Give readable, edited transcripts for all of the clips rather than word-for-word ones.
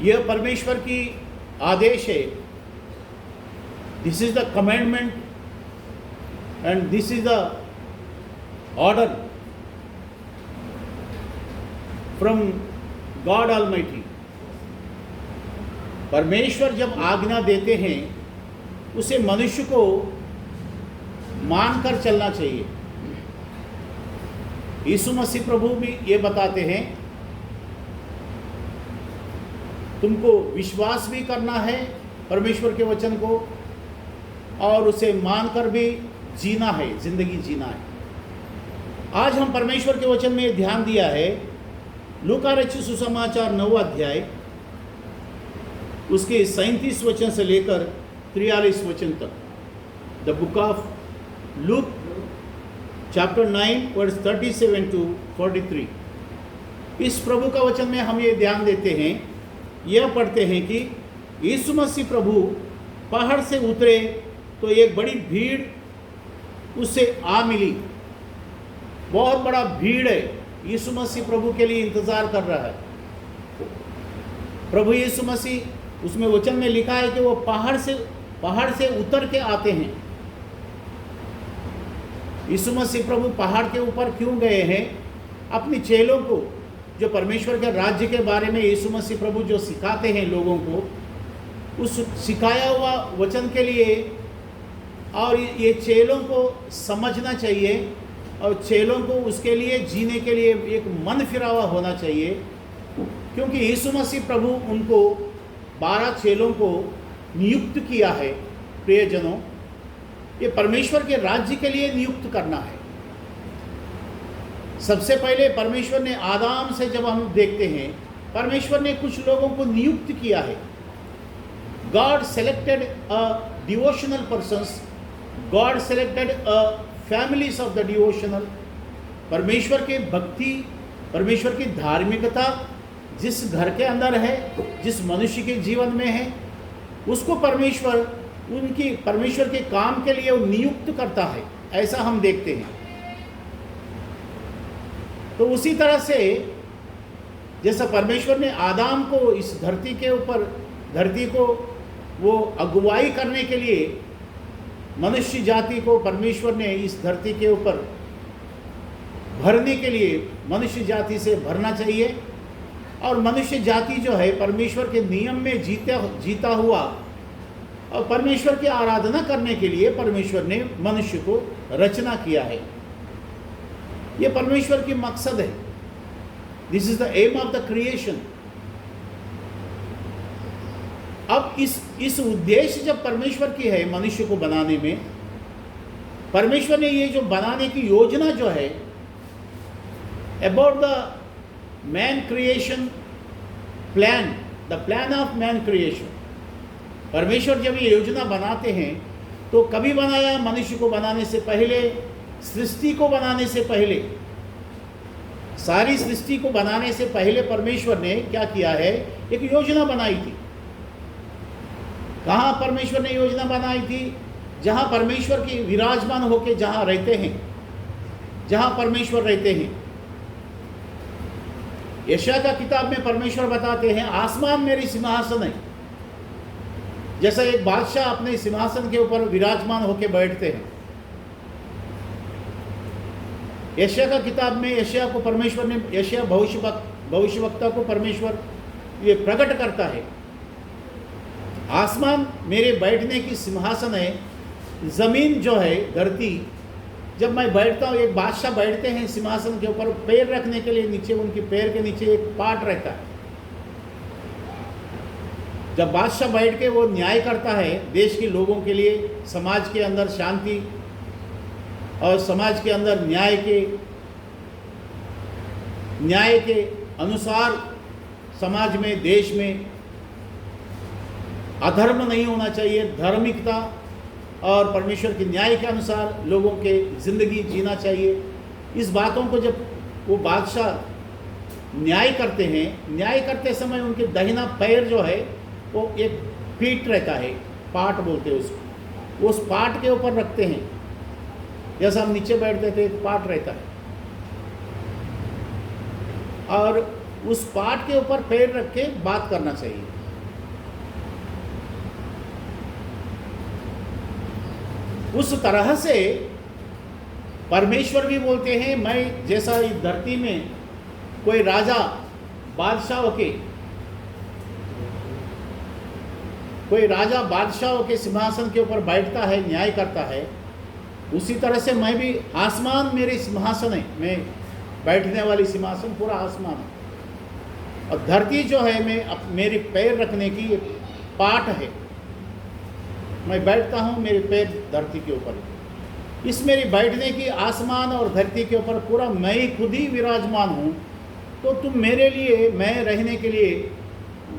यह परमेश्वर की आदेश है। This is the commandment and this is the order from God almighty. परमेश्वर जब आज्ञा देते हैं उसे मनुष्य को मानकर चलना चाहिए। यीशु मसीह प्रभु भी ये बताते हैं, तुमको विश्वास भी करना है परमेश्वर के वचन को और उसे मानकर भी जीना है, जिंदगी जीना है। आज हम परमेश्वर के वचन में ध्यान दिया है लूका रचित सुसमाचार 9 अध्याय उसके 37 वचन से लेकर 43 वचन तक। The book of Luke chapter 9 verse 37 to 43। इस प्रभु का वचन में हम ये ध्यान देते हैं, यह पढ़ते हैं कि यीशु मसीह प्रभु पहाड़ से उतरे तो एक बड़ी भीड़ उससे आ मिली। बहुत बड़ा भीड़ है, यीशु मसीह प्रभु के लिए इंतज़ार कर रहा है। प्रभु यीशु मसीह, उसमें वचन में लिखा है कि वो पहाड़ से उतर के आते हैं। यीशु मसीह प्रभु पहाड़ के ऊपर क्यों गए हैं? अपने चेलों को, जो परमेश्वर के राज्य के बारे में यीशु मसीह प्रभु जो सिखाते हैं लोगों को, उस सिखाया हुआ वचन के लिए, और ये चेलों को समझना चाहिए और चेलों को उसके लिए जीने के लिए एक मन फिरावा होना चाहिए। क्योंकि यीशु मसीह प्रभु उनको 12 चेलों को नियुक्त किया है। प्रियजनों, ये परमेश्वर के राज्य के लिए नियुक्त करना है। सबसे पहले परमेश्वर ने आदम से, जब हम देखते हैं, परमेश्वर ने कुछ लोगों को नियुक्त किया है। God selected a devotional persons, God selected a families of the devotional. परमेश्वर के भक्ति, परमेश्वर की धार्मिकता जिस घर के अंदर है, जिस मनुष्य के जीवन में है, उसको परमेश्वर परमेश्वर के काम के लिए वो नियुक्त करता है, ऐसा हम देखते हैं। तो उसी तरह से जैसा परमेश्वर ने आदम को इस धरती को वो अगुवाई करने के लिए, मनुष्य जाति को परमेश्वर ने इस धरती के ऊपर भरने के लिए मनुष्य जाति से भरना चाहिए। और मनुष्य जाति जो है परमेश्वर के नियम में जीता हुआ और परमेश्वर की आराधना करने के लिए परमेश्वर ने मनुष्य को रचना किया है। ये परमेश्वर की मकसद है। This is the aim of the creation. अब इस उद्देश्य जब परमेश्वर की है मनुष्य को बनाने में, परमेश्वर ने ये जो बनाने की योजना जो है, about the man creation plan, the plan of man creation. परमेश्वर जब ये योजना बनाते हैं तो कभी बनाया? मनुष्य को बनाने से पहले, सृष्टि को बनाने से पहले, सारी सृष्टि को बनाने से पहले परमेश्वर ने क्या किया है? एक योजना बनाई थी। कहाँ परमेश्वर ने योजना बनाई थी? जहाँ परमेश्वर की विराजमान होके जहाँ रहते हैं, जहाँ परमेश्वर रहते हैं। यशायाह का किताब में परमेश्वर बताते हैं, आसमान मेरी सिंहासन है। जैसा एक बादशाह अपने सिंहासन के ऊपर विराजमान होकर बैठते हैं। यशायाह का किताब में यशायाह को परमेश्वर ने, यशायाह भविष्यवक्ता को परमेश्वर ये प्रकट करता है, आसमान मेरे बैठने की सिंहासन है, ज़मीन जो है धरती, जब मैं बैठता हूँ, एक बादशाह बैठते हैं सिंहासन के ऊपर, पैर रखने के लिए नीचे, उनके पैर के नीचे एक पाट रहता है। जब बादशाह बैठ के वो न्याय करता है देश के लोगों के लिए, समाज के अंदर शांति और समाज के अंदर न्याय के अनुसार समाज में, देश में अधर्म नहीं होना चाहिए, धार्मिकता और परमेश्वर के न्याय के अनुसार लोगों के ज़िंदगी जीना चाहिए। इस बातों को जब वो बादशाह न्याय करते हैं, न्याय करते समय उनके दाहिना पैर जो है वो एक पीठ रहता है, पाट बोलते हैं उसको, उस पाट के ऊपर रखते हैं। जैसा हम नीचे बैठते थे, एक पाट रहता है। और उस पाट के ऊपर पैर रख के बात करना चाहिए। उस तरह से परमेश्वर भी बोलते हैं, मैं जैसा इस धरती में कोई राजा बादशाहों के सिंहासन के ऊपर बैठता है, न्याय करता है, उसी तरह से मैं भी, आसमान मेरे सिंहासन है, मैं बैठने वाली सिंहासन पूरा आसमान है, और धरती जो है मेरी पैर रखने की पाट है। मैं बैठता हूँ, मेरे पैर धरती के ऊपर है। इस मेरी बैठने की आसमान और धरती के ऊपर पूरा मैं ही खुद ही विराजमान हूँ। तो तुम मेरे लिए, मैं रहने के लिए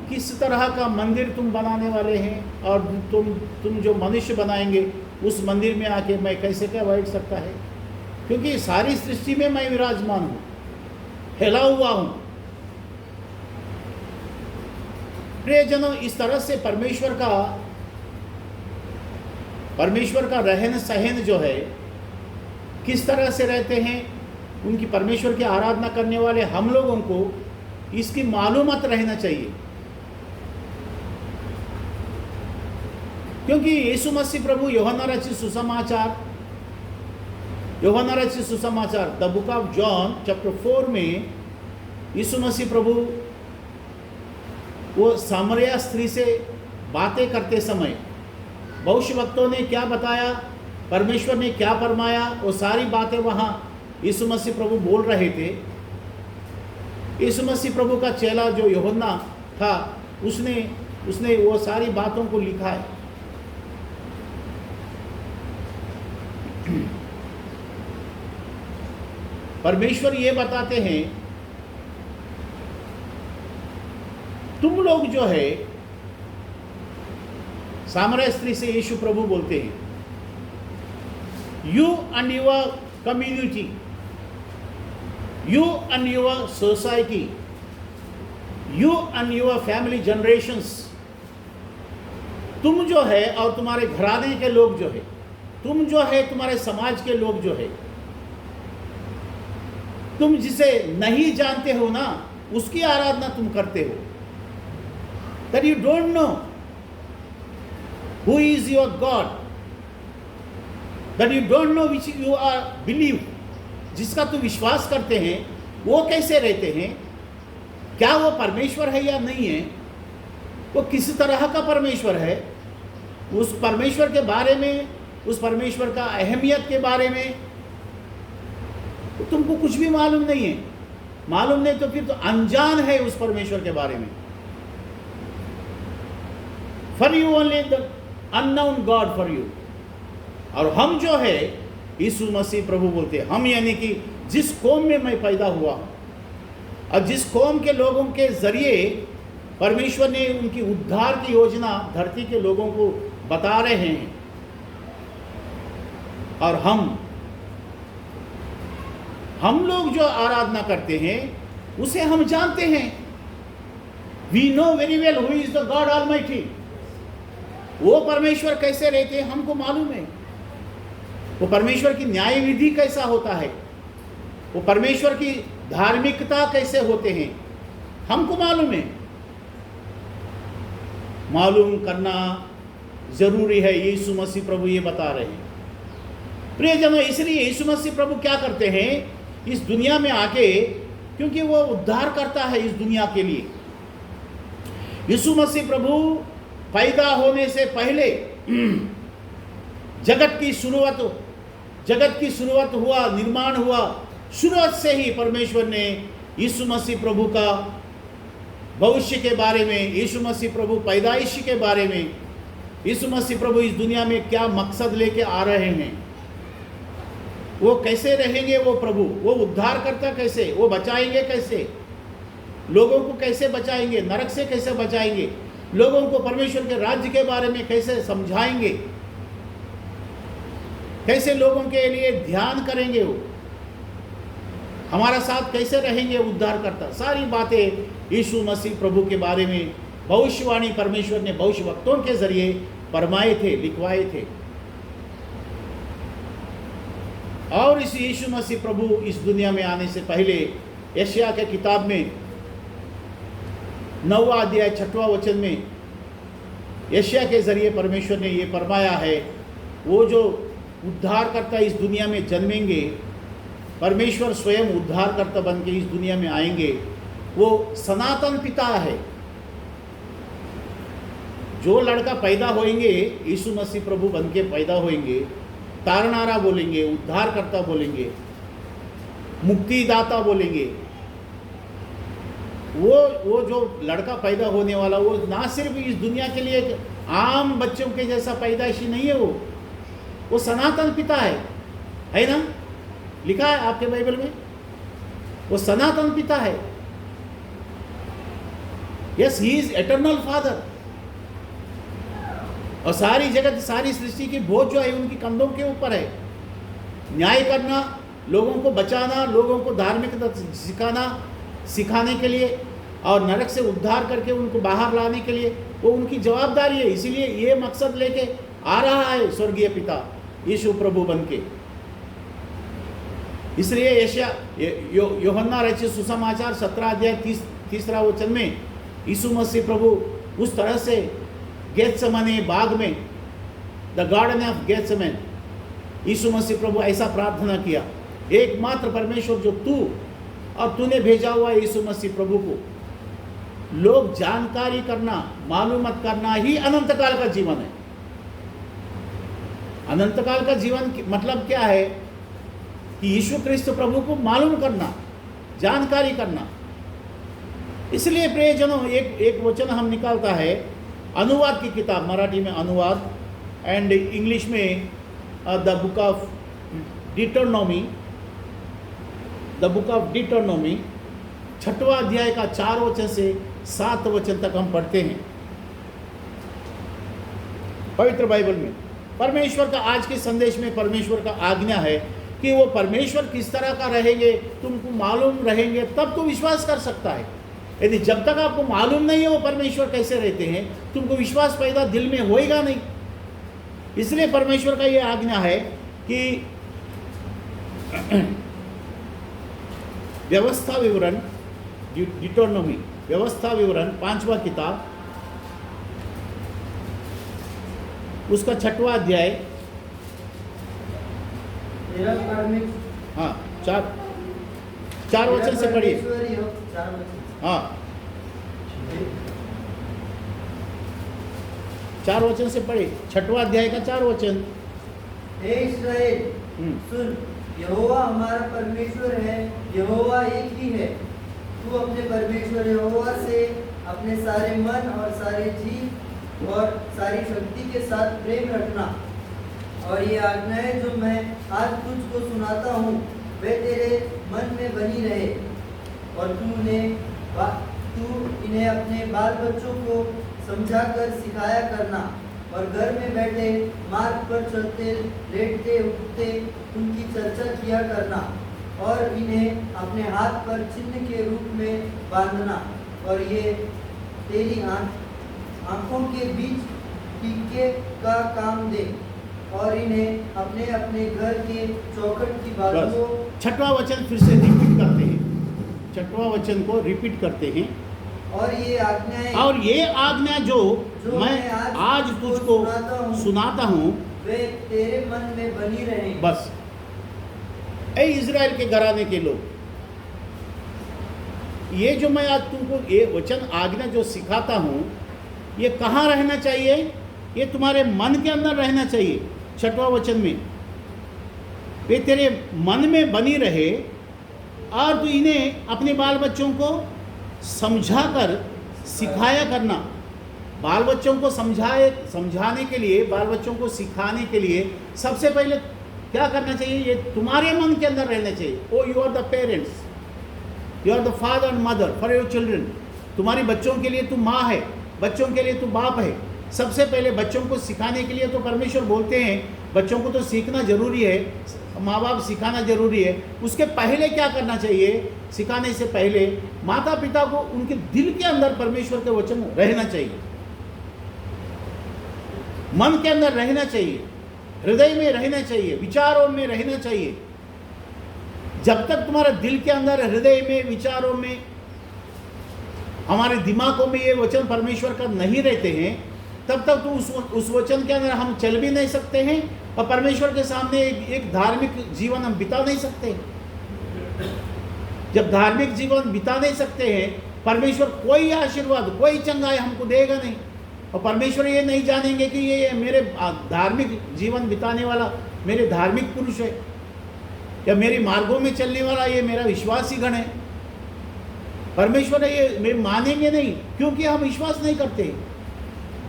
किस तरह का मंदिर तुम बनाने वाले हैं, और तुम जो मनुष्य बनाएंगे उस मंदिर में आके मैं कैसे क्या बैठ सकता है, क्योंकि सारी सृष्टि में मैं विराजमान हूँ, फैला हुआ हूँ। प्रियजनों, इस तरह से परमेश्वर का रहन सहन जो है, किस तरह से रहते हैं उनकी, परमेश्वर की आराधना करने वाले हम लोगों को इसकी मालूमात रहना चाहिए। क्योंकि यीशु मसीह प्रभु यूहन्ना रचित सुसमाचार the book of John chapter 4 में यीशु मसीह प्रभु वो सामरिया स्त्री से बातें करते समय भविष्यवक्तों ने क्या बताया, परमेश्वर ने क्या फरमाया, वो सारी बातें वहाँ यीशु मसीह प्रभु बोल रहे थे। यीशु मसीह प्रभु का चेला जो यूहन्ना था, उसने वो सारी बातों को लिखा है। परमेश्वर ये बताते हैं, तुम लोग जो है, सामरिया स्त्री से यीशु प्रभु बोलते हैं, you and your community, you and your society, you and your family generations, तुम जो है और तुम्हारे घराने के लोग जो है, तुम जो है तुम्हारे समाज के लोग जो है, तुम जिसे नहीं जानते हो ना, उसकी आराधना तुम करते हो। That you don't know who is your God, that you don't know which you are believe, जिसका तुम विश्वास करते हैं वो कैसे रहते हैं, क्या वो परमेश्वर है या नहीं है, वो किस तरह का परमेश्वर है, उस परमेश्वर के बारे में, उस परमेश्वर का अहमियत के बारे में तो तुमको कुछ भी मालूम नहीं है। मालूम नहीं तो फिर तो अनजान है उस परमेश्वर के बारे में। For you only the unknown God for you। और हम जो है, यीशु मसीह प्रभु बोलते हैं, हम यानी कि जिस कौम में मैं पैदा हुआ और जिस कौम के लोगों के जरिए परमेश्वर ने उनकी उद्धार की योजना धरती के लोगों को बता रहे हैं, और हम लोग जो आराधना करते हैं उसे हम जानते हैं। We know very well who is the God Almighty। वो परमेश्वर कैसे रहते हैं हमको मालूम है। वो परमेश्वर की न्याय विधि कैसा होता है, वो परमेश्वर की धार्मिकता कैसे होते हैं हमको मालूम है। मालूम करना जरूरी है, यीशु मसीह प्रभु ये बता रहे हैं। प्रियजनों, इसलिए यीशु मसीह प्रभु क्या करते हैं इस दुनिया में आके, क्योंकि वो उद्धार करता है इस दुनिया के लिए। यीशु मसीह प्रभु पैदा होने से पहले जगत की शुरुआत हुआ, निर्माण हुआ। शुरुआत से ही परमेश्वर ने यीशु मसीह प्रभु का भविष्य के बारे में, यीशु मसीह प्रभु पैदाइश के बारे में, यीशु मसीह प्रभु इस दुनिया में क्या मकसद लेके आ रहे हैं, वो कैसे रहेंगे, वो प्रभु, वो उद्धार करता कैसे, वो बचाएंगे कैसे, लोगों को कैसे बचाएंगे, नरक से कैसे बचाएंगे, लोगों को परमेश्वर के राज्य के बारे में कैसे समझाएंगे, कैसे लोगों के लिए ध्यान करेंगे, वो हमारा साथ कैसे रहेंगे, उद्धार करता। सारी बातें यीशु मसीह प्रभु के बारे में भविष्यवाणी परमेश्वर ने भविष्यवक्तों के जरिए फरमाए थे, लिखवाए थे। और इस यीशु मसीह प्रभु इस दुनिया में आने से पहले यशायाह के किताब में 9वां अध्याय 6वां वचन में यशायाह के जरिए परमेश्वर ने ये फरमाया है, वो जो उद्धारकर्ता इस दुनिया में जन्मेंगे, परमेश्वर स्वयं उद्धारकर्ता बन के इस दुनिया में आएंगे, वो सनातन पिता है। जो लड़का पैदा होंगे यीशु मसीह प्रभु बन के पैदा होंगे, तारनारा बोलेंगे, उद्धारकर्ता बोलेंगे, मुक्तिदाता बोलेंगे। वो जो लड़का पैदा होने वाला, वो ना सिर्फ इस दुनिया के लिए एक आम बच्चों के जैसा पैदाइशी नहीं है, वो सनातन पिता है ना? लिखा है आपके बाइबल में, वो सनातन पिता है। Yes, he is eternal father. और सारी जगत, सारी सृष्टि की बोझ जो है उनकी कंधों के ऊपर है। न्याय करना, लोगों को बचाना, लोगों को धार्मिकता सिखाने के लिए और नरक से उद्धार करके उनको बाहर लाने के लिए वो उनकी जवाबदारी है। इसीलिए ये मकसद लेके आ रहा है स्वर्गीय पिता यीशु प्रभु बन के। इसलिए यूहन्ना रचित सुसमाचार 17 अध्याय 3 वचन में यीशु मसीह प्रभु उस तरह से गेत्सेमने बाग में, द गार्डन ऑफ गेत्सेमने, यीशु मसीह प्रभु ऐसा प्रार्थना किया, एकमात्र परमेश्वर जो तू और तूने भेजा हुआ यीशु मसीह प्रभु को लोग जानकारी करना, मालूमत करना ही अनंत काल का जीवन है। अनंत काल का जीवन मतलब क्या है कि यीशु क्रिस्त प्रभु को मालूम करना, जानकारी करना। इसलिए प्रियजनों, एक वचन हम निकालता है, अनुवाद की किताब, मराठी में अनुवाद एंड इंग्लिश में the book of Deuteronomy, the book of Deuteronomy 6वां अध्याय का 4 वचन से 7 वचन तक हम पढ़ते हैं पवित्र बाइबल में। परमेश्वर का आज के संदेश में परमेश्वर का आज्ञा है कि वो परमेश्वर किस तरह का रहेंगे, तुमको मालूम रहेंगे तब तो विश्वास कर सकता है। यदि जब तक आपको मालूम नहीं है वो परमेश्वर कैसे रहते हैं, तुमको विश्वास पैदा दिल में होएगा नहीं। इसलिए परमेश्वर का ये आज्ञा है कि व्यवस्था विवरण, डिटरनॉमी व्यवस्था विवरण 5वां किताब, उसका 6वां अध्याय, हाँ 4 वचन से पढ़िए। हाँ 4 वचन से पढ़िए, 6वां अध्याय का 4 वचन। हे इस्राएल सुन, यहोवा हमारा परमेश्वर है, यहोवा एक ही है। तू अपने परमेश्वर यहोवा से अपने सारे मन और सारे जीव और सारी शक्ति के साथ प्रेम रखना। और ये आज्ञाएं जो मैं आज तुझको सुनाता हूँ वे तेरे मन में बनी रहे, और तू इन्हें अपने बाल बच्चों को समझाकर सिखाया करना, और घर में बैठे, मार्ग पर चलते, लेटते उठते उनकी चर्चा किया करना, और इन्हें अपने हाथ पर चिन्ह के रूप में बांधना, और ये तेरी आंखों के बीच टीके का काम दे, और इन्हें अपने अपने घर के चौखट की बाजुओं। 6वां वचन फिर से रिपीट करते हैं, 6वां वचन को रिपीट करते हैं। और ये आज्ञा जो मैं आज तुझको सुनाता हूँ वे तेरे मन में बनी रहे। बस ऐ इजराइल के घराने के लोग, ये जो मैं आज तुमको ये वचन आज्ञा जो सिखाता हूँ, ये कहाँ रहना चाहिए? ये तुम्हारे मन के अंदर रहना चाहिए। 6वां वचन में वे तेरे मन में बनी रहे, और तू इन्हें अपने बाल बच्चों को समझाकर सिखाया करना। बाल बच्चों को समझाने के लिए, बाल बच्चों को सिखाने के लिए सबसे पहले क्या करना चाहिए? ये तुम्हारे मन के अंदर रहना चाहिए। Oh you are the parents, you are the father and mother for your children. तुम्हारे बच्चों के लिए तू माँ है, बच्चों के लिए तू बाप है। सबसे पहले बच्चों को सिखाने के लिए तो परमेश्वर बोलते हैं बच्चों को तो सीखना जरूरी है, माँ बाप सिखाना जरूरी है। उसके पहले क्या करना चाहिए? सिखाने से पहले माता पिता को उनके दिल के अंदर परमेश्वर के वचन रहना चाहिए, मन के अंदर रहना चाहिए, हृदय में रहना चाहिए, विचारों में रहना चाहिए। जब तक तुम्हारे दिल के अंदर, हृदय में, विचारों में हमारे दिमागों में ये वचन परमेश्वर का नहीं रहते हैं, तब तक तो उस वचन के अंदर हम चल भी नहीं सकते हैं और परमेश्वर के सामने एक धार्मिक जीवन हम बिता नहीं सकते। जब धार्मिक जीवन बिता नहीं सकते हैं, परमेश्वर कोई आशीर्वाद, कोई चंगाई हमको देगा नहीं। और परमेश्वर ये नहीं जानेंगे कि ये मेरे धार्मिक जीवन बिताने वाला मेरे धार्मिक पुरुष है, या मेरे मार्गों में चलने वाला ये मेरा विश्वासी गण है। परमेश्वर ये मानेंगे नहीं, क्योंकि हम विश्वास नहीं करते।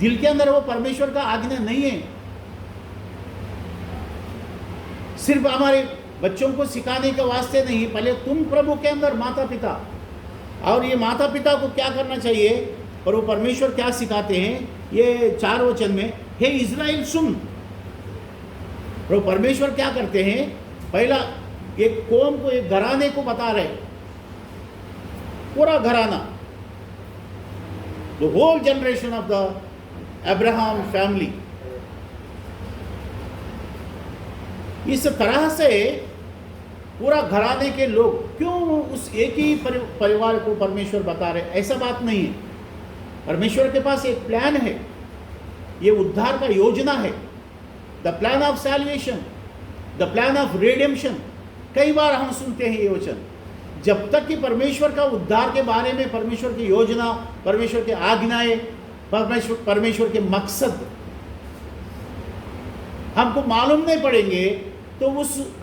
दिल के अंदर वो परमेश्वर का आज्ञा नहीं है। सिर्फ हमारे बच्चों को सिखाने के वास्ते नहीं, पहले तुम प्रभु के अंदर माता पिता, और ये माता पिता को क्या करना चाहिए, और वो परमेश्वर क्या सिखाते हैं ये 4 वचन में, हे इज़राइल सुन। प्रभु परमेश्वर क्या करते हैं, पहला एक कौम को, एक घराने को बता रहे, पूरा घराना, the whole generation of the Abraham family. इस तरह से पूरा घराने के लोग, क्यों उस एक ही परिवार को परमेश्वर बता रहे, ऐसा बात नहीं है। परमेश्वर के पास एक प्लान है, ये उद्धार का योजना है, the plan of salvation, the plan of redemption. कई बार हम सुनते हैं ये वचन। जब तक कि परमेश्वर का उद्धार के बारे में, परमेश्वर की योजना, परमेश्वर के आज्ञाएं, परमेश्वर के मकसद हमको मालूम नहीं पड़ेंगे, तो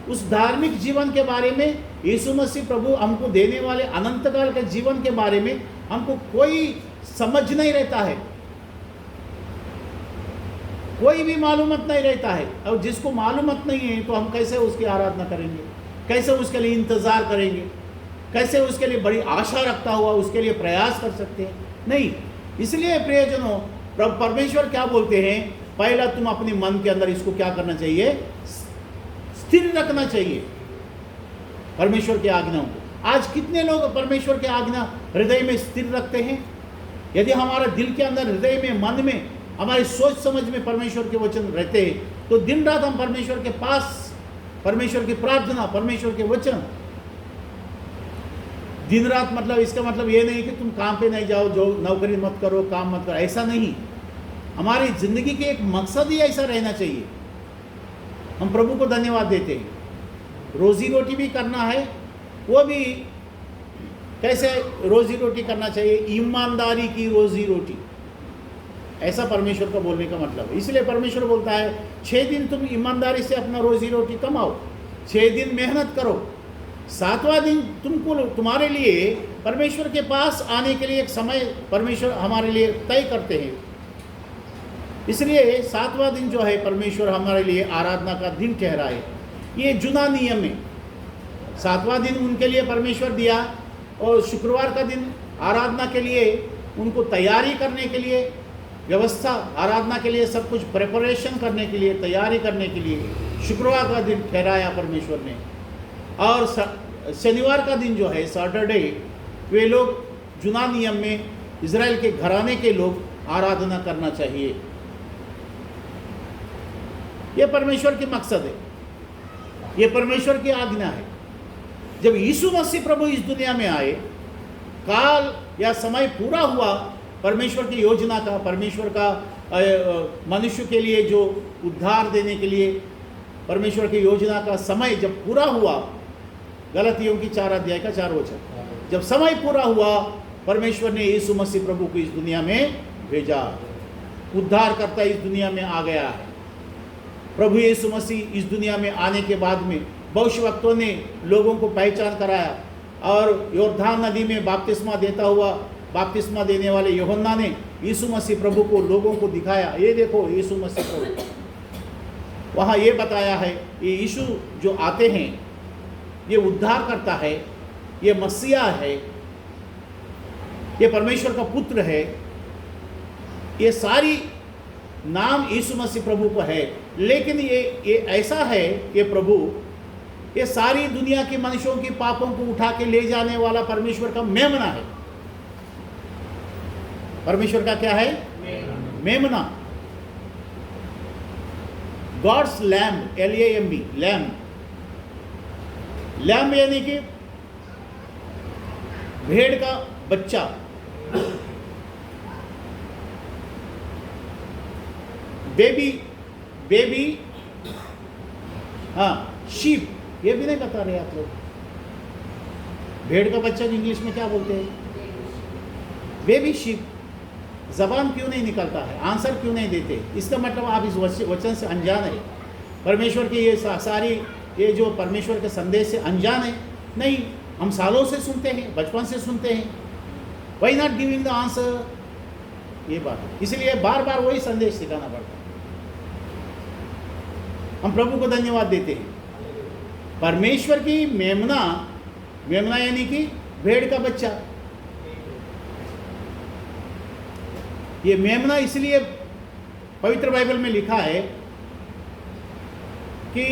उस धार्मिक जीवन के बारे में, यीशु मसीह प्रभु हमको देने वाले अनंत काल के जीवन के बारे में हमको कोई समझ नहीं रहता है, कोई भी मालूमत नहीं रहता है। और जिसको मालूमत नहीं है, तो हम कैसे उसकी आराधना करेंगे, कैसे उसके लिए इंतजार करेंगे, कैसे उसके लिए बड़ी आशा रखता हुआ उसके लिए प्रयास कर सकते हैं? नहीं। इसलिए प्रियजनों, परमेश्वर क्या बोलते हैं, पहला तुम अपने मन के अंदर इसको क्या करना चाहिए, स्थिर रखना चाहिए परमेश्वर की आज्ञाओं को। आज कितने लोग परमेश्वर की आज्ञा हृदय में स्थिर रखते हैं? यदि हमारा दिल के अंदर, हृदय में, मन में, हमारी सोच समझ में परमेश्वर के वचन रहते हैं, तो दिन रात हम परमेश्वर के पास, परमेश्वर की प्रार्थना, परमेश्वर के वचन, दिन रात मतलब इसका मतलब ये नहीं कि तुम काम पे नहीं जाओ, जो नौकरी मत करो, काम मत करो, ऐसा नहीं। हमारी जिंदगी के एक मकसद ही ऐसा रहना चाहिए। हम प्रभु को धन्यवाद देते हैं, रोजी रोटी भी करना है, वो भी कैसे रोजी रोटी करना चाहिए, ईमानदारी की रोजी रोटी, ऐसा परमेश्वर का बोलने का मतलब है। इसलिए परमेश्वर बोलता है 6 दिन तुम ईमानदारी से अपना रोजी रोटी कमाओ, 6 दिन मेहनत करो, 7वां दिन तुमको, तुम्हारे लिए परमेश्वर के पास आने के लिए एक समय परमेश्वर हमारे लिए तय करते हैं। इसलिए 7वां दिन जो है परमेश्वर हमारे लिए आराधना का दिन ठहरा है। ये जुना नियम है। 7वां दिन उनके लिए परमेश्वर दिया, और शुक्रवार का दिन आराधना के लिए, उनको तैयारी करने के लिए, व्यवस्था, आराधना के लिए सब कुछ प्रिपरेशन करने के लिए, तैयारी करने के लिए शुक्रवार का दिन ठहराया परमेश्वर ने। और शनिवार का दिन जो है सैटरडे, वे लोग जुना नियम में इज़राइल के घराने के लोग आराधना करना चाहिए। यह परमेश्वर के मकसद है, यह परमेश्वर की आज्ञा है। जब यीशु मसीह प्रभु इस दुनिया में आए, काल या समय पूरा हुआ परमेश्वर की योजना का, परमेश्वर का मनुष्य के लिए जो उद्धार देने के लिए परमेश्वर की योजना का समय जब पूरा हुआ, गलतियों की 4 अध्याय का 4 वचन, जब समय पूरा हुआ, परमेश्वर ने यीशु मसीह प्रभु को इस दुनिया में भेजा। उद्धार करता इस दुनिया में आ गया है। प्रभु यीशु मसीह इस दुनिया में आने के बाद में भविष्यवक्तों ने लोगों को पहचान कराया, और योर्धान नदी में बपतिस्मा देता हुआ, बपतिस्मा देने वाले यूहन्ना ने यीशु मसीह प्रभु को लोगों को दिखाया, ये देखो यीशु मसीह प्रभु। वहाँ ये बताया है, ये यीशु जो आते हैं, ये उद्धार करता है, ये मसीहा है, ये परमेश्वर का पुत्र है, ये सारी नाम यीशु मसीह प्रभु को है। लेकिन ये ऐसा है, ये प्रभु, ये सारी दुनिया के मनुष्यों की पापों को उठा के ले जाने वाला परमेश्वर का मेमना है। परमेश्वर का क्या है? मेमना, God's lamb, LAMB, lamb. Lamb यानी कि भेड़ का बच्चा, बेबी हाँ शीप, ये भी नहीं बता रहे आप लोग। भेड़ का बच्चा इंग्लिश में क्या बोलते हैं? Baby sheep. जबान क्यों नहीं निकलता है, आंसर क्यों नहीं देते? इसका मतलब आप इस वचन से अनजान है, परमेश्वर की ये सारी ये जो परमेश्वर के संदेश से अनजान है। नहीं, हम सालों से सुनते हैं, बचपन से सुनते हैं, why not giving the answer, ये बात है। इसलिए बार बार वही संदेश सिखाना पड़ता है। हम प्रभु को धन्यवाद देते हैं। परमेश्वर की मेमना, मेमना यानी कि भेड़ का बच्चा। ये मेमना इसलिए पवित्र बाइबल में लिखा है कि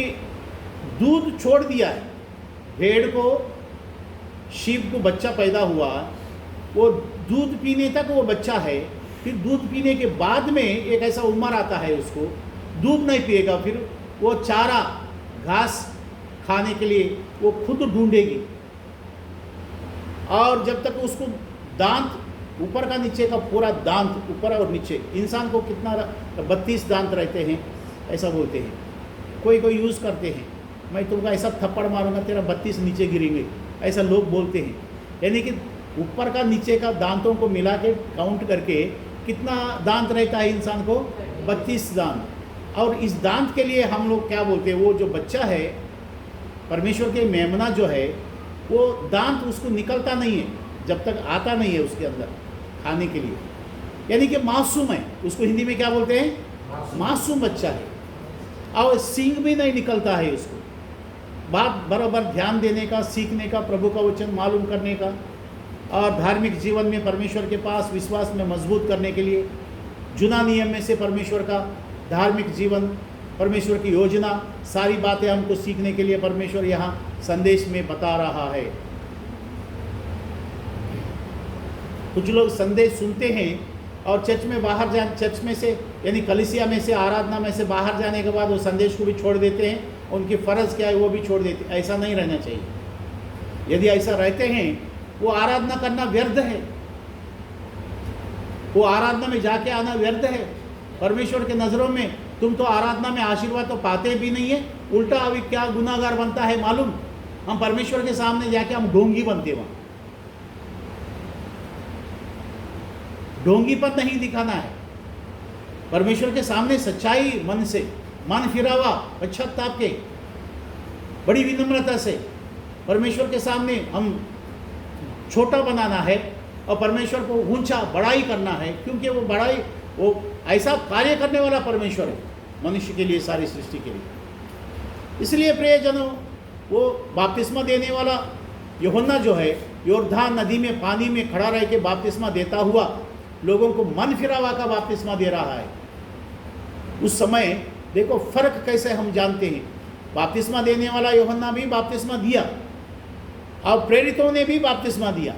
दूध छोड़ दिया है। भेड़ को, शीप को बच्चा पैदा हुआ, वो दूध पीने तक वो बच्चा है। फिर दूध पीने के बाद में एक ऐसा उम्र आता है, उसको दूध नहीं पिएगा, फिर वो चारा घास खाने के लिए वो खुद ढूंढेगी। और जब तक उसको दांत, ऊपर का नीचे का पूरा दांत, ऊपर और नीचे, इंसान को कितना 32 दांत रहते हैं ऐसा बोलते हैं। कोई कोई यूज़ करते हैं, मैं तुमको ऐसा थप्पड़ मारूंगा तेरा 32 नीचे गिरेंगे, ऐसा लोग बोलते हैं। यानी कि ऊपर का नीचे का दांतों को मिला के काउंट करके कितना दांत रहता है इंसान को? 32 दांत। और इस दांत के लिए हम लोग क्या बोलते हैं, वो जो बच्चा है, परमेश्वर के मेमना जो है, वो दांत उसको निकलता नहीं है जब तक आता नहीं है उसके अंदर खाने के लिए। यानी कि मासूम है, उसको हिंदी में क्या बोलते हैं? मासूम बच्चा है। और सींग भी नहीं निकलता है उसको। बात बराबर ध्यान देने का, सीखने का, प्रभु का वचन मालूम करने का, और धार्मिक जीवन में परमेश्वर के पास विश्वास में मजबूत करने के लिए जुना नियम में से परमेश्वर का धार्मिक जीवन, परमेश्वर की योजना, सारी बातें हमको सीखने के लिए परमेश्वर यहाँ संदेश में बता रहा है। कुछ लोग संदेश सुनते हैं और चर्च में बाहर चर्च में से यानी कलीसिया में से, आराधना में से बाहर जाने के बाद वो संदेश को भी छोड़ देते हैं। उनकी फ़र्ज़ क्या है वो भी छोड़ देते हैं। ऐसा नहीं रहना चाहिए। यदि ऐसा रहते हैं, वो आराधना करना व्यर्थ है, वो आराधना में जाके आना व्यर्थ है। परमेश्वर के नज़रों में तुम तो आराधना में आशीर्वाद तो पाते भी नहीं है, उल्टा अभी क्या गुनाहगार बनता है मालूम? हम परमेश्वर के सामने जाके हम ढोंगी बनते। वहाँ ढोंगीपन नहीं दिखाना है। परमेश्वर के सामने सच्चाई मन से, मन फिरावा, पश्चाताप के, बड़ी विनम्रता से परमेश्वर के सामने हम छोटा बनाना है और परमेश्वर को ऊंचा बड़ाई करना है, क्योंकि वो बड़ाई, वो ऐसा कार्य करने वाला परमेश्वर है मनुष्य के लिए, सारी सृष्टि के लिए। इसलिए प्रियजनों, वो बपतिस्मा देने वाला यूहन्ना जो है, योर्दान नदी में पानी में खड़ा रह के बपतिस्मा देता हुआ लोगों को मन फिरावा का बपतिस्मा दे रहा है। उस समय देखो फर्क कैसे हम जानते हैं। बपतिस्मा देने वाला यूहन्ना भी बपतिस्मा दिया और प्रेरितों ने भी बपतिस्मा दिया,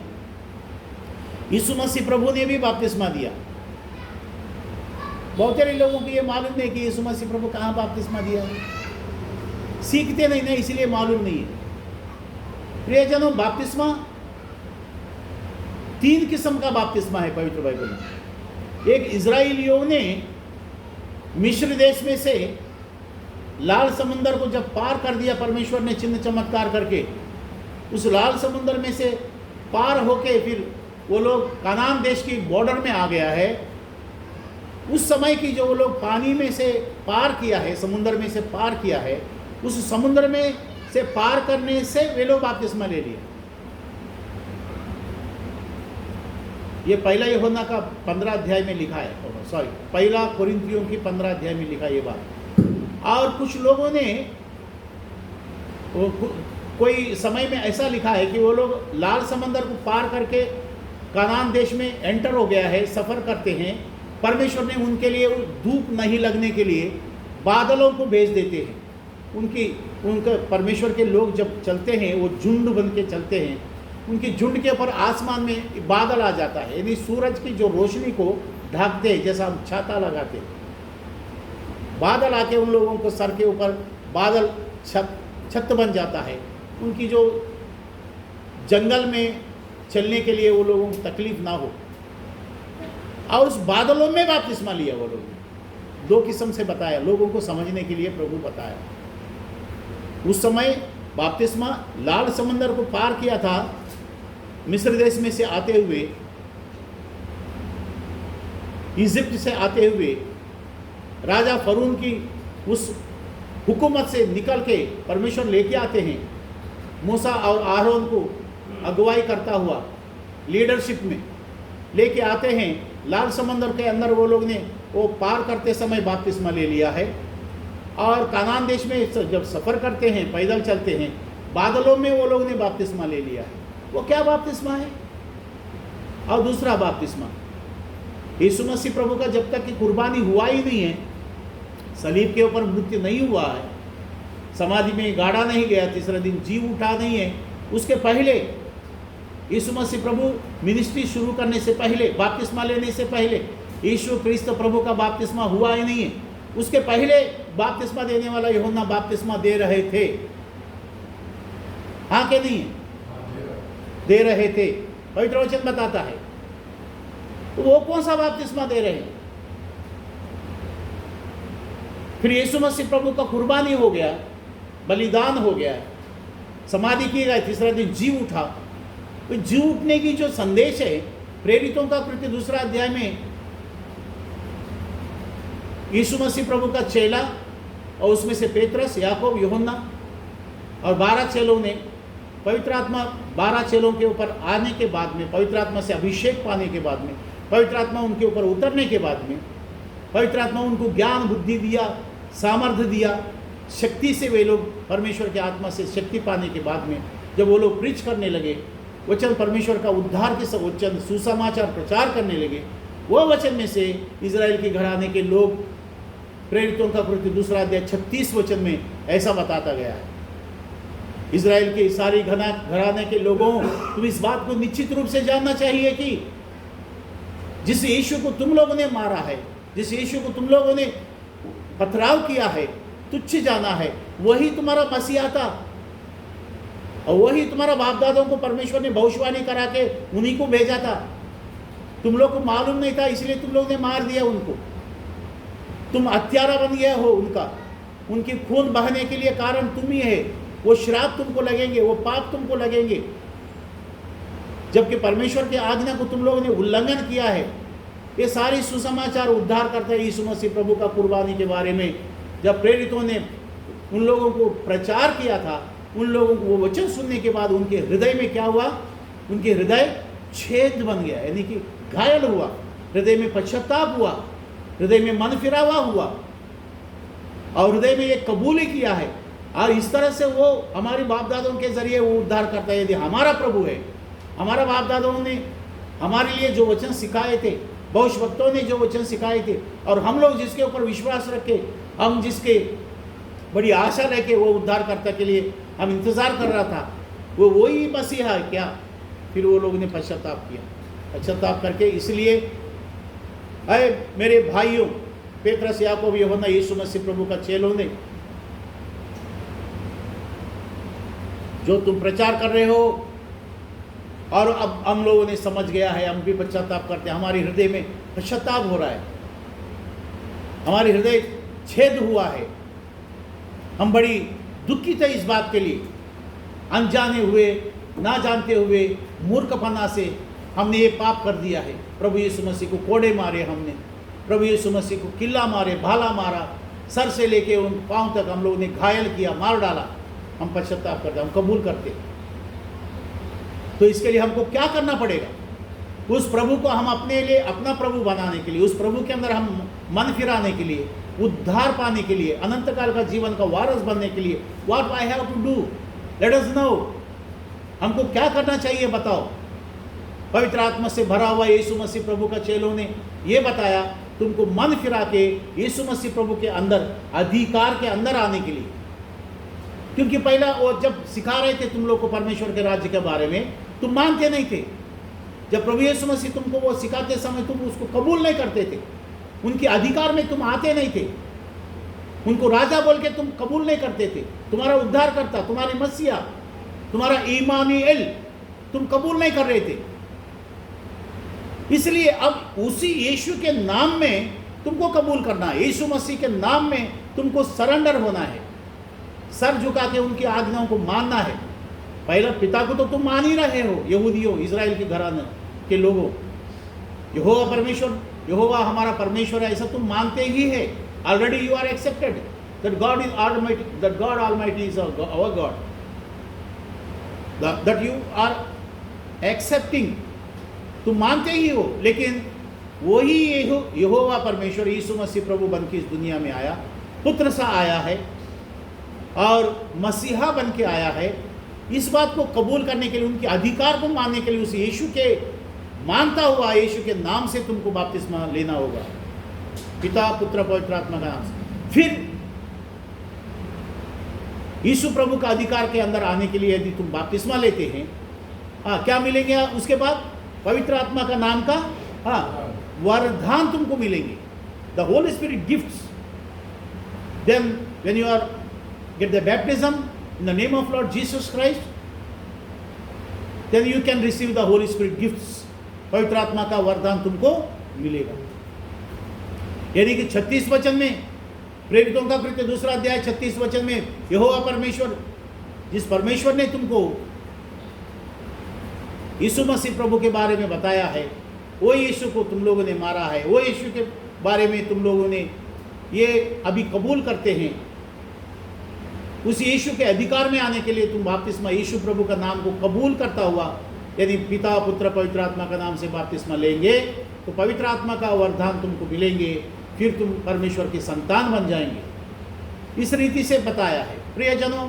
यीशु मसीह प्रभु ने भी बपतिस्मा दिया। बहुत सारे लोगों को ये मालूम नहीं कि यीशु मसीह प्रभु कहाँ बपतिस्मा दिया है, सीखते नहीं ना, इसलिए मालूम नहीं है। प्रियजनों, बपतिस्मा 3 किस्म का बपतिस्मा है पवित्र बाइबल में। एक, इजराइलियों ने मिस्र देश में से लाल समुंदर को जब पार कर दिया परमेश्वर ने चिन्ह चमत्कार करके, उस लाल समुंदर में से पार होके फिर वो लोग कनान देश की बॉर्डर में आ गया है। उस समय की जो वो लोग पानी में से पार किया है, समुंदर में से पार किया है, उस समुंदर में से पार करने से वे लोग बपतिस्मा ले लिए। ये पहला यूहन्ना का 15 अध्याय में लिखा है, सॉरी पहला कोरिन्थियों की 15 अध्याय में लिखा ये बात। और कुछ लोगों ने कोई समय में ऐसा लिखा है कि वो लोग लाल समंदर को पार करके कनान देश में एंटर हो गया है, सफ़र करते हैं। परमेश्वर ने उनके लिए धूप नहीं लगने के लिए बादलों को भेज देते हैं। उनका परमेश्वर के लोग जब चलते हैं, वो झुंड बन के चलते हैं, उनकी झुंड के ऊपर आसमान में बादल आ जाता है, यानी सूरज की जो रोशनी को ढकते हैं, जैसा हम छाता लगाते हैं। बादल आके उन लोगों को सर के ऊपर बादल छत बन जाता है। उनकी जो जंगल में चलने के लिए वो लोगों को तकलीफ ना हो, और उस बादलों में बपतिस्मा लिया वो लोग। दो किस्म से बताया, लोगों को समझने के लिए प्रभु बताया। उस समय बपतिस्मा लाल समंदर को पार किया था, मिस्र देश में से आते हुए, इजिप्ट से आते हुए, राजा फरून की उस हुकूमत से निकल के परमेश्वर लेके आते हैं, मूसा और आरोन को अगुवाई करता हुआ लीडरशिप में लेके आते हैं। लाल समंदर के अंदर वो लोग ने वो पार करते समय बपतिस्मा ले लिया है, और कानान देश में जब सफ़र करते हैं, पैदल चलते हैं, बादलों में वो लोग ने बपतिस्मा ले लिया है। वो क्या बपतिस्मा है? और दूसरा बपतिस्मा यीशु मसीह प्रभु का जब तक कि कुर्बानी हुआ ही नहीं है, सलीब के ऊपर मृत्यु नहीं हुआ है, समाधि में गाड़ा नहीं गया, तीसरे दिन जी उठा नहीं है, उसके पहले यीशु मसीह प्रभु मिनिस्ट्री शुरू करने से पहले, बपतिस्मा लेने से पहले यीशु क्रिस्त प्रभु का बपतिस्मा हुआ ही नहीं है। उसके पहले बपतिस्मा देने वाला यूहन्ना बपतिस्मा दे रहे थे, हाँ के नहीं? दे रहे थे, पवित्र वचन बताता है। तो वो कौन सा बपतिस्मा दे रहे हैं? फिर यीशु मसीह प्रभु का कुर्बानी हो गया, बलिदान हो गया, समाधि की गई, तीसरा दिन जी उठा। तो जी उठने की जो संदेश है, प्रेरितों का कृत्य 2 अध्याय में यीशु मसीह प्रभु का चेला और उसमें से पेत्रस, याकूब, यूहन्ना और 12 चेलों ने पवित्र आत्मा 12 चेलों के ऊपर आने के बाद में, पवित्र आत्मा से अभिषेक पाने के बाद में, पवित्र आत्मा उनके ऊपर उतरने के बाद में, पवित्र आत्मा उनको ज्ञान बुद्धि दिया, सामर्थ्य दिया, शक्ति से वे लोग परमेश्वर के आत्मा से शक्ति पाने के बाद में जब वो लोग प्रीच करने लगे, वचन परमेश्वर का उद्धार के सब वचन सुसमाचार प्रचार करने लगे, वो वचन में से इजराइल के घराने के लोग, प्रेरितों का कृत्य 2 अध्याय 36 वचन में ऐसा बताता गया है। इजराइल के सारी घराने के लोगों, तुम इस बात को निश्चित रूप से जानना चाहिए कि जिस यीशु को तुम लोगों ने मारा है, जिस यीशु को तुम लोगों ने पथराव किया है, तुच्छ जाना है, वही तुम्हारा मसीहा था, और वही तुम्हारा बाप दादों को परमेश्वर ने भविष्यवाणी करा के उन्हीं को भेजा था। तुम लोग को मालूम नहीं था, इसलिए तुम लोग ने मार दिया उनको। तुम हत्यारा बन गया हो उनका, उनकी खून बहने के लिए कारण तुम ही है। वो श्राप तुमको लगेंगे, वो पाप तुमको लगेंगे, जबकि परमेश्वर की आज्ञा को तुम लोगों ने उल्लंघन किया है। ये सारी सुसमाचार उद्धार करता है यीशु मसीह प्रभु का कुर्बानी के बारे में। जब प्रेरितों ने उन लोगों को प्रचार किया था, उन लोगों को वो वचन सुनने के बाद उनके हृदय में क्या हुआ? उनके हृदय छेद बन गया, यानी कि घायल हुआ, हृदय में पश्चाताप हुआ, हृदय में मन फिरावा हुआ, और हृदय में ये कबूल ही किया है। और इस तरह से वो हमारे बाप दादों के जरिए वो उद्धार करता है। यदि हमारा प्रभु है, हमारा बाप दादों ने हमारे लिए जो वचन सिखाए थे, भविष्यवक्ताओं ने जो वचन सिखाए थे, और हम लोग जिसके ऊपर विश्वास रखे, हम जिसके बड़ी आशा रखे, वो उद्धारकर्ता के लिए हम इंतज़ार कर रहा था, वो वही मसीहा है क्या? फिर वो लोगों ने पश्चाताप किया, पश्चाताप करके, इसलिए अरे मेरे भाइयों, पेत्रस, याकूब, यूहन्ना, यीशु मसीह प्रभु का चेलों ने, जो तुम प्रचार कर रहे हो, और अब हम लोगों ने समझ गया है, हम भी पश्चाताप करते हैं, हमारे हृदय में पश्चाताप हो रहा है, हमारे हृदय छेद हुआ है, हम बड़ी दुखित है इस बात के लिए, अनजाने हुए, ना जानते हुए, मूर्खपना से हमने ये पाप कर दिया है। प्रभु यीशु मसीह को कोड़े मारे हमने, प्रभु यीशु मसीह को किल्ला मारे, भाला मारा, सर से लेके उन पाँव तक हम लोगों ने घायल किया, मार डाला। हम पश्चाताप करते, हम कबूल करते। तो इसके लिए हमको क्या करना पड़ेगा? उस प्रभु को हम अपने लिए अपना प्रभु बनाने के लिए, उस प्रभु के अंदर हम मन फिराने के लिए, उद्धार पाने के लिए, अनंत काल का जीवन का वारस बनने के लिए, what I have to do, let us know. हमको क्या करना चाहिए बताओ? पवित्र आत्मा से भरा हुआ यीशु मसीह प्रभु का चेलों ने ये बताया, तुमको मन फिरा के यीशु मसीह प्रभु के अंदर, अधिकार के अंदर आने के लिए। क्योंकि पहला वो जब सिखा रहे थे तुम लोग को परमेश्वर के राज्य के बारे में, तुम मानते नहीं थे। जब प्रभु यीशु मसीह तुमको वो सिखाते समय तुम उसको कबूल नहीं करते थे, उनके अधिकार में तुम आते नहीं थे, उनको राजा बोल के तुम कबूल नहीं करते थे, तुम्हारा उद्धार करता, तुम्हारी मसीहा, तुम्हारा इमानुएल तुम कबूल नहीं कर रहे थे। इसलिए अब उसी यीशु के नाम में तुमको कबूल करना है। यीशु मसीह के नाम में तुमको सरेंडर होना है, सर झुका के उनकी आज्ञाओं को मानना है। पहला पिता को तो तुम मान ही रहे हो, यहूदियों, इजराइल के घराने के लोगों। यहोवा परमेश्वर, यहोवा हमारा परमेश्वर है, ऐसा तुम मानते ही है। Already you are accepted that God is almighty, that God almighty is our God, that you are accepting, तुम मानते ही हो। लेकिन वही यहोवा परमेश्वर यीशु मसीह प्रभु बन के इस दुनिया में आया, पुत्र सा आया है और मसीहा बन के आया है। इस बात को कबूल करने के लिए, उनके अधिकार को मानने के लिए, उस यीशु के मानता हुआ यीशु के नाम से तुमको बपतिस्मा लेना होगा, पिता पुत्र पवित्र आत्मा का नाम से। फिर यीशु प्रभु का अधिकार के अंदर आने के लिए यदि तुम बपतिस्मा लेते हैं, क्या मिलेंगे उसके बाद? पवित्र आत्मा का नाम का वरदान तुमको मिलेंगे, the Holy Spirit gifts. Then when you are get the baptism in the name of Lord Jesus Christ, then you can receive the Holy Spirit gifts. पवित्र आत्मा का वरदान तुमको मिलेगा। यानी कि 36 वचन में, प्रेरितों का कृत्य 2 अध्याय 36 वचन में, यहोवा परमेश्वर, जिस परमेश्वर ने तुमको यीशु मसीह प्रभु के बारे में बताया है, वो यीशु को तुम लोगों ने मारा है, वो यीशु के बारे में तुम लोगों ने ये अभी कबूल करते हैं। उस यीशु के अधिकार में आने के लिए तुम बपतिस्मा यीशु प्रभु का नाम को कबूल करता हुआ यदि पिता पुत्र पवित्र आत्मा का नाम से बपतिस्मा लेंगे, तो पवित्र आत्मा का वरदान तुमको मिलेंगे, फिर तुम परमेश्वर के संतान बन जाएंगे। इस रीति से बताया है। प्रियजनों,